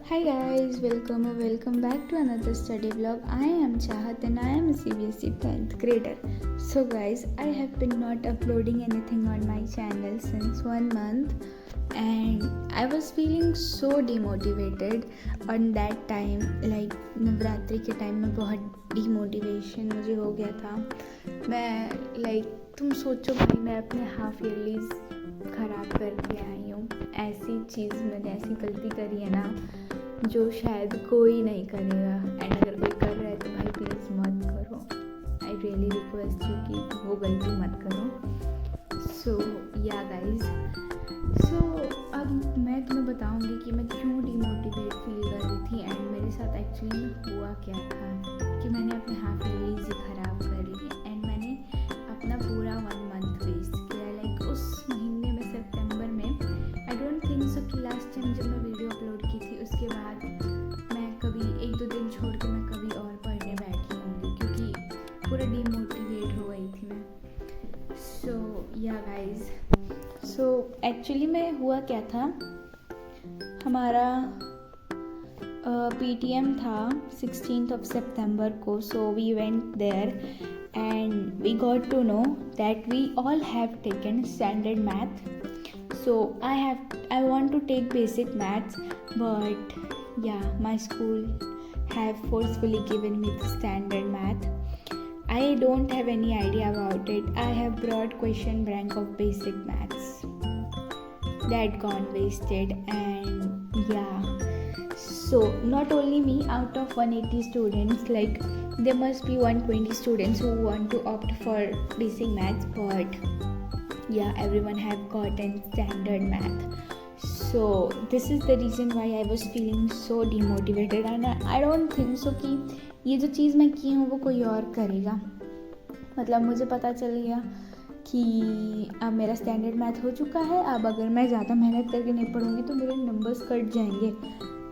Hi guys, welcome or welcome back to another study vlog. I am Chahat and I am a CBSE 10th grader. So guys, I have been not uploading anything on my channel since 1 month and I was feeling so demotivated on that time. Like Navratri के time में बहुत demotivation मुझे हो गया था. मैं तुम सोचो भाई, मैं अपने हाफ ईयरलीज ख़राब करके आई हूँ. ऐसी चीज़ मैंने ऐसी गलती करी है ना जो शायद कोई नहीं करेगा. एंड अगर कोई कर रहा है तो भाई प्लीज़ मत करो. आई रियली रिक्वेस्ट यू कि वो गलती मत करो. सो या गाइज, सो अब मैं तुम्हें बताऊंगी कि मैं क्यों डिमोटिवेट फील कर रही थी एंड मेरे साथ एक्चुअली में हुआ क्या था. कि मैंने अपने हाफ ईयरलीज ही ख़राब कर ली एंड मैंने अपना पूरा 1 मंथ वेस्ट किया. उस महीने में सितंबर में आई डोंट थिंक सो कि लास्ट टाइम जब मैं वीडियो अपलोड की थी उसके बाद मैं कभी 1-2 दिन छोड़ के मैं कभी और पढ़ने बैठी होंगी क्योंकि पूरा डिमोटिवेट हो गई थी मैं. सो या गाइज, सो एक्चुअली में हुआ क्या था, हमारा PTM था 16th of September को. So we went there and we got to know that we all have taken standard math. So I want to take basic maths, but yeah, my school have forcefully given me the standard math. I don't have any idea about it. I have brought question bank of basic maths that gone wasted. And yeah, so not only me, out of 180 students, there must be 120 students who want to opt for basic maths, but yeah, everyone have gotten standard math. So this is the reason why I was feeling so demotivated and I don't think so कि ये जो चीज़ मैं की हूँ वो कोई और करेगा. मतलब मुझे पता चल गया कि अब मेरा स्टैंडर्ड मैथ हो चुका है. अब अगर मैं ज़्यादा मेहनत करके नहीं पढ़ूँगी तो मेरे नंबर्स कट जाएंगे.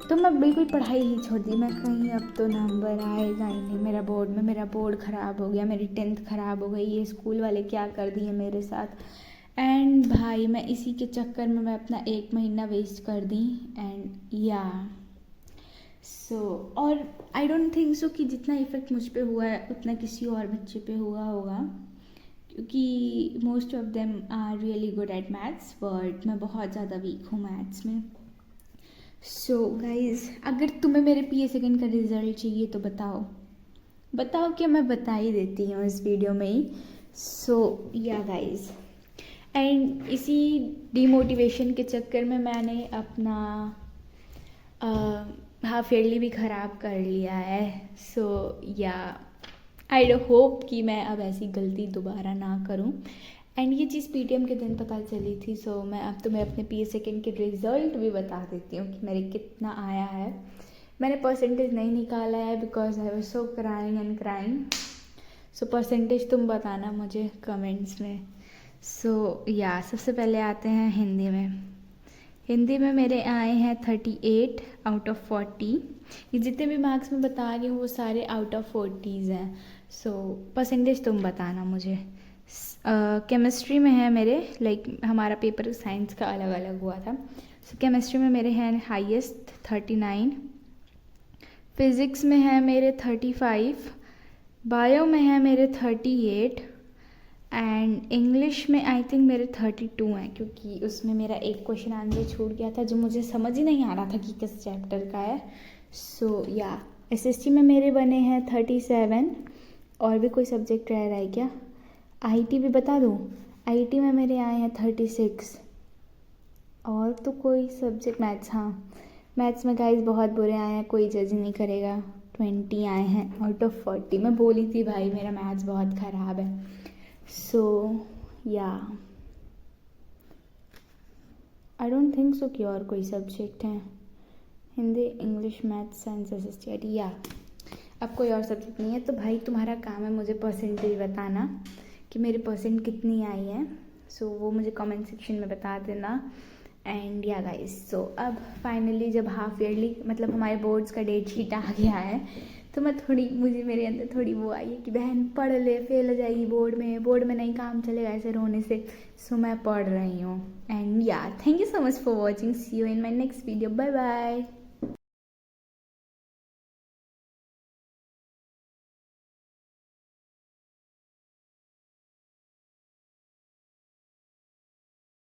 तो मैं बिल्कुल पढ़ाई ही छोड़ दी. मैं कहीं अब तो नंबर आएगा ही नहीं मेरा बोर्ड में. मेरा बोर्ड ख़राब हो गया, मेरी 10th ख़राब हो गई, ये स्कूल वाले क्या कर दिए मेरे साथ. एंड भाई मैं इसी के चक्कर में मैं अपना 1 महीना वेस्ट कर दी. एंड या सो और आई डोंट थिंक सो कि जितना इफ़ेक्ट मुझ पे हुआ है उतना किसी और बच्चे पे हुआ होगा क्योंकि most of them are really good at maths, but मैं बहुत ज़्यादा वीक हूँ मैथ्स में. सो गाइज़, अगर तुम्हें मेरे PA सेकंड का रिज़ल्ट चाहिए तो बताओ कि मैं बता ही देती हूँ इस वीडियो में ही. सो या गाइज़, एंड इसी डिमोटिवेशन के चक्कर में मैंने अपना हाफ ईयरली भी ख़राब कर लिया है. सो या आई होप कि मैं अब ऐसी गलती दोबारा ना करूँ. एंड ये चीज़ PTM के दिन पता चली थी. सो मैं अब तुम्हें अपने PA सेकंड के रिज़ल्ट भी बता देती हूँ कि मेरे कितना आया है. मैंने परसेंटेज नहीं निकाला है because I was so crying and crying. So percentage तुम बताना मुझे कमेंट्स में. सो या सबसे पहले आते हैं हिंदी में मेरे आए हैं 38 आउट ऑफ 40. ये जितने भी मार्क्स में बता रही हूँ वो सारे आउट ऑफ 40s हैं. सो परसेंटेज तुम बताना मुझे. केमिस्ट्री में है मेरे हमारा पेपर साइंस का अलग अलग हुआ था. सो केमिस्ट्री में मेरे हैं हाईएस्ट 39. फिज़िक्स में है मेरे 35. बायो में है मेरे 38. एंड इंग्लिश में आई थिंक मेरे 32 हैं क्योंकि उसमें मेरा एक क्वेश्चन आंसर छूट गया था जो मुझे समझ ही नहीं आ रहा था कि किस चैप्टर का है. सो या SST में मेरे बने हैं 37. और भी कोई सब्जेक्ट रह रहा है क्या? IT भी बता दूँ. IT में मेरे आए हैं 36. और तो कोई सब्जेक्ट मैथ्स, हाँ मैथ्स में गाइस बहुत बुरे आए हैं, कोई जज नहीं करेगा. 20 आए हैं आउट ऑफ 40. मैं बोली थी भाई मेरा मैथ्स बहुत ख़राब है. सो या आई डोंट थिंक सो कि और कोई सब्जेक्ट हैं. Hindi, English, maths, science, SST, IT. या अब कोई और सब्जेक्ट नहीं है. तो भाई तुम्हारा काम है मुझे परसेंटेज बताना कि मेरे परसेंट कितनी आई है. सो वो मुझे कमेंट सेक्शन में बता देना. एंड या गाइस, सो अब फाइनली जब हाफ ईयरली मतलब हमारे बोर्ड्स का डेट शीट आ गया है तो मुझे मेरे अंदर थोड़ी वो आई है कि बहन पढ़ ले, फेल हो जाएगी बोर्ड में नहीं काम चलेगा ऐसे रोने से. सो मैं पढ़ रही हूँ. And yeah thank you so much for watching. See you in my next video. Bye bye.